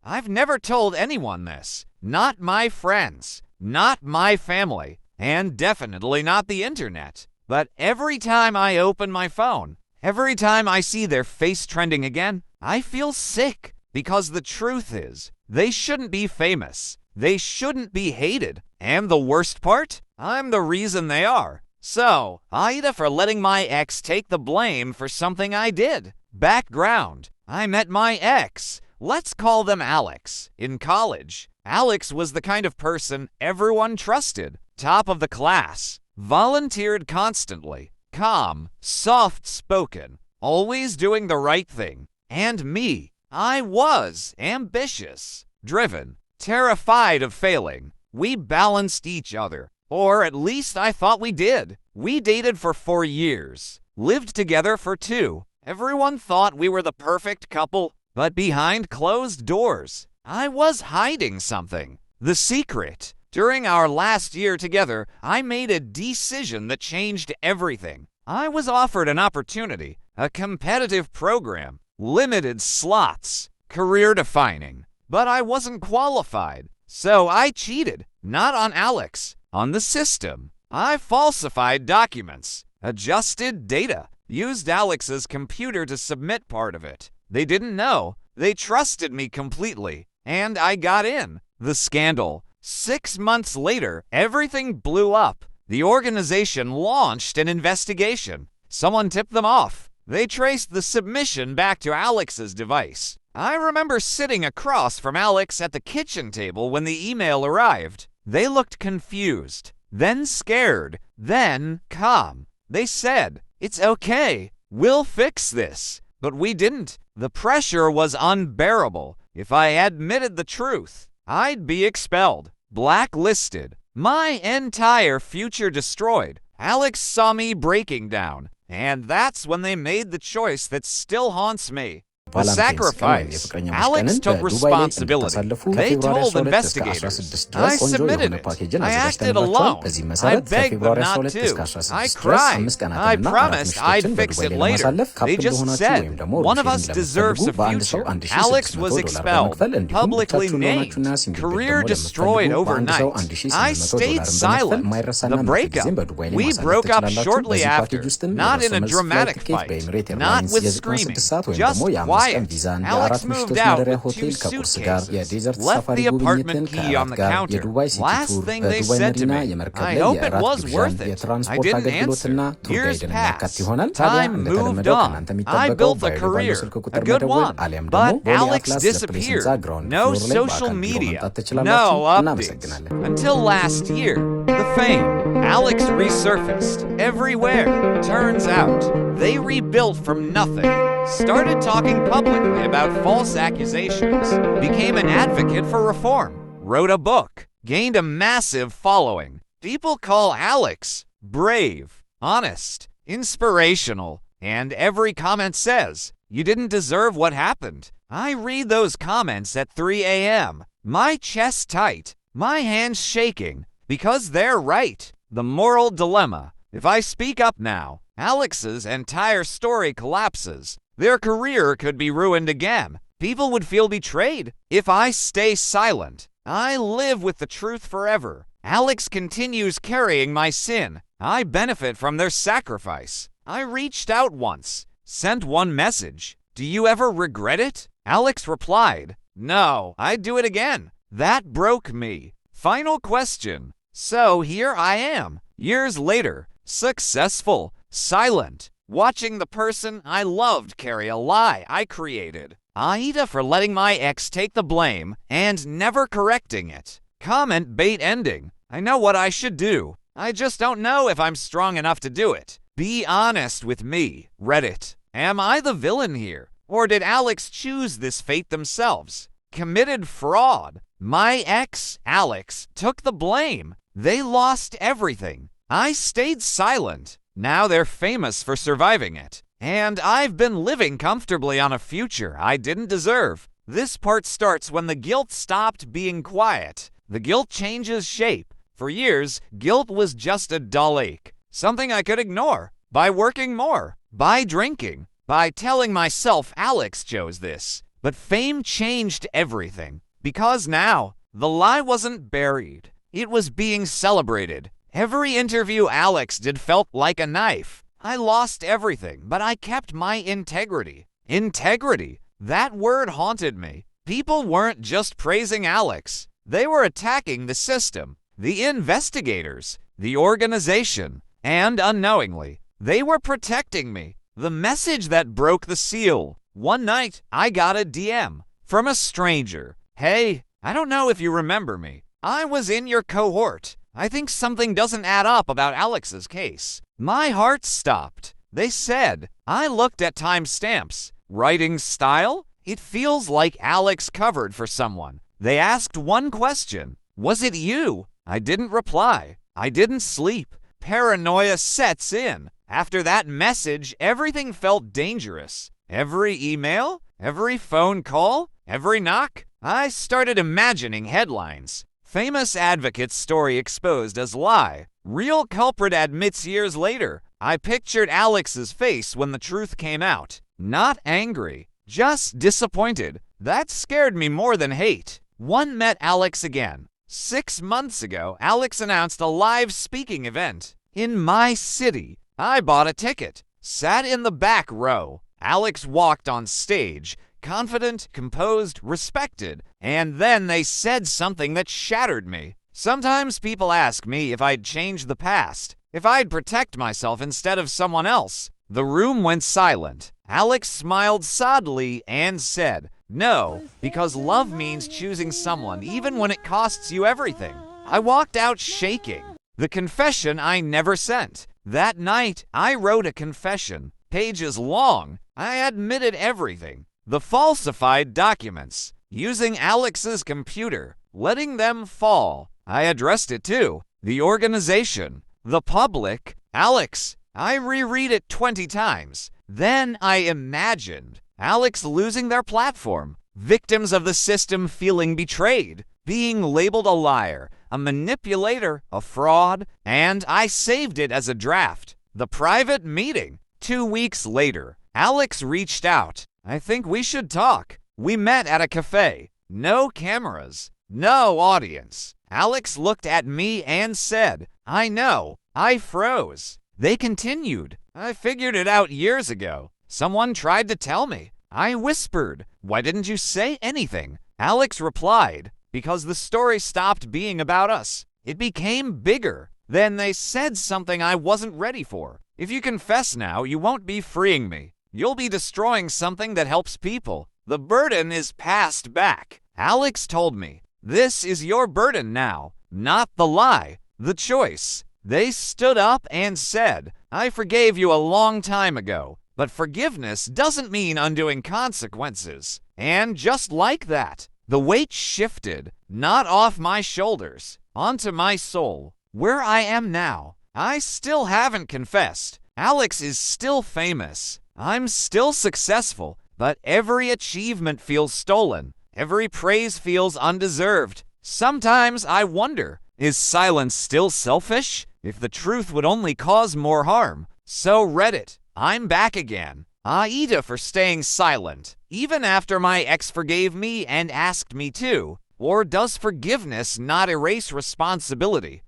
I've never told anyone this. Not my friends, not my family, and definitely not the internet. But every time I open my phone, every time I see their face trending again, I feel sick. Because the truth is, they shouldn't be famous. They shouldn't be hated. And the worst part? I'm the reason they are. So, AITA for letting my ex take the blame for something I did. Background. I met my ex. Let's call them Alex. In college, Alex was the kind of person everyone trusted. Top of the class. Volunteered constantly. Calm. Soft-spoken. Always doing the right thing. And me. I was ambitious. Driven. Terrified of failing. We balanced each other. Or at least I thought we did. We dated for 4 years. Lived together for 2. Everyone thought we were the perfect couple. But behind closed doors, I was hiding something. The secret. During our last year together, I made a decision that changed everything. I was offered an opportunity, a competitive program, limited slots, career-defining. But I wasn't qualified. So I cheated, not on Alex, on the system. I falsified documents, adjusted data, used Alex's computer to submit part of it. They didn't know. They trusted me completely. And I got in. The scandal. 6 months later, everything blew up. The organization launched an investigation. Someone tipped them off. They traced the submission back to Alex's device. I remember sitting across from Alex at the kitchen table when the email arrived. They looked confused, then scared, then calm. They said, "It's okay. We'll fix this." But we didn't. The pressure was unbearable. If I admitted the truth, I'd be expelled, blacklisted, my entire future destroyed. Alex saw me breaking down, and that's when they made the choice that still haunts me. The sacrifice. Alex took responsibility. They told investigators. I submitted it. I acted alone. I begged them not to. I cried. I promised I'd fix it later. They just said, one of us deserves a future. Alex was expelled, publicly named, career destroyed overnight. I stayed silent. The breakup. We broke up shortly after, not in a dramatic fight, not with screaming, just quiet. Alex moved out with 2 suitcases, left the apartment key on the counter. Last thing they said to me, I hope it was worth it. I didn't answer. Years passed. Time moved on. I built a career, a good one. But Alex disappeared. No social media, no updates. Until last year, the fame. Alex resurfaced everywhere. Turns out, they rebuilt from nothing. Started talking publicly about false accusations, became an advocate for reform, wrote a book, gained a massive following. People call Alex brave, honest, inspirational, and every comment says, "You didn't deserve what happened." I read those comments at 3 a.m., my chest tight, my hands shaking, because they're right. The moral dilemma. If I speak up now, Alex's entire story collapses. Their career could be ruined again. People would feel betrayed. If I stay silent, I live with the truth forever. Alex continues carrying my sin. I benefit from their sacrifice. I reached out once, sent one message. "Do you ever regret it?" Alex replied, "No, I'd do it again." That broke me. Final question. So here I am, years later, successful, silent, watching the person I loved carry a lie I created. AITA for letting my ex take the blame and never correcting it. Comment bait ending. I know what I should do. I just don't know if I'm strong enough to do it. Be honest with me, Reddit. Am I the villain here? Or did Alex choose this fate themselves? Committed fraud. My ex, Alex, took the blame. They lost everything. I stayed silent. Now they're famous for surviving it. And I've been living comfortably on a future I didn't deserve. This part starts when the guilt stopped being quiet. The guilt changes shape. For years, guilt was just a dull ache. Something I could ignore. By working more. By drinking. By telling myself Alex chose this. But fame changed everything, because now the lie wasn't buried. It was being celebrated. Every interview Alex did felt like a knife. I lost everything, but I kept my integrity. Integrity. That word haunted me. People weren't just praising Alex. They were attacking the system, the investigators, the organization, and unknowingly, they were protecting me. The message that broke the seal. One night, I got a DM from a stranger. "Hey, I don't know if you remember me. I was in your cohort. I think something doesn't add up about Alex's case." My heart stopped. They said, I looked at timestamps. Writing style? It feels like Alex covered for someone. They asked one question. Was it you? I didn't reply. I didn't sleep. Paranoia sets in. After that message, everything felt dangerous. Every email, every phone call, every knock, I started imagining headlines. Famous advocate's story exposed as lie. Real culprit admits years later. I pictured Alex's face when the truth came out. Not angry, just disappointed. That scared me more than hate. One met Alex again. 6 months ago, Alex announced a live speaking event in my city. I bought a ticket, sat in the back row. Alex walked on stage, confident, composed, respected, and then they said something that shattered me. Sometimes people ask me if I'd change the past, if I'd protect myself instead of someone else. The room went silent. Alex smiled sadly and said, "No, because love means choosing someone even when it costs you everything." I walked out shaking. The confession I never sent. That night, I wrote a confession, pages long. I admitted everything. The falsified documents, using Alex's computer, letting them fall. I addressed it too. The organization, the public. Alex, I reread it 20 times. Then I imagined Alex losing their platform, victims of the system feeling betrayed, being labeled a liar, a manipulator, a fraud, and I saved it as a draft. The private meeting. 2 weeks later, Alex reached out. I think we should talk. We met at a cafe. No cameras, no audience. Alex looked at me and said, "I know." I froze. They continued. I figured it out years ago. Someone tried to tell me. I whispered, "Why didn't you say anything?" Alex replied, "Because the story stopped being about us. It became bigger." Then they said something I wasn't ready for. "If you confess now, you won't be freeing me. You'll be destroying something that helps people. The burden is passed back." Alex told me, "This is your burden now, not the lie, the choice." They stood up and said, "I forgave you a long time ago, but forgiveness doesn't mean undoing consequences." And just like that, the weight shifted, not off my shoulders, onto my soul. Where I am now, I still haven't confessed. Alex is still famous. I'm still successful, but every achievement feels stolen. Every praise feels undeserved. Sometimes I wonder, is silence still selfish? If the truth would only cause more harm. So Reddit, I'm back again. AITA for staying silent, even after my ex forgave me and asked me to. Or does forgiveness not erase responsibility?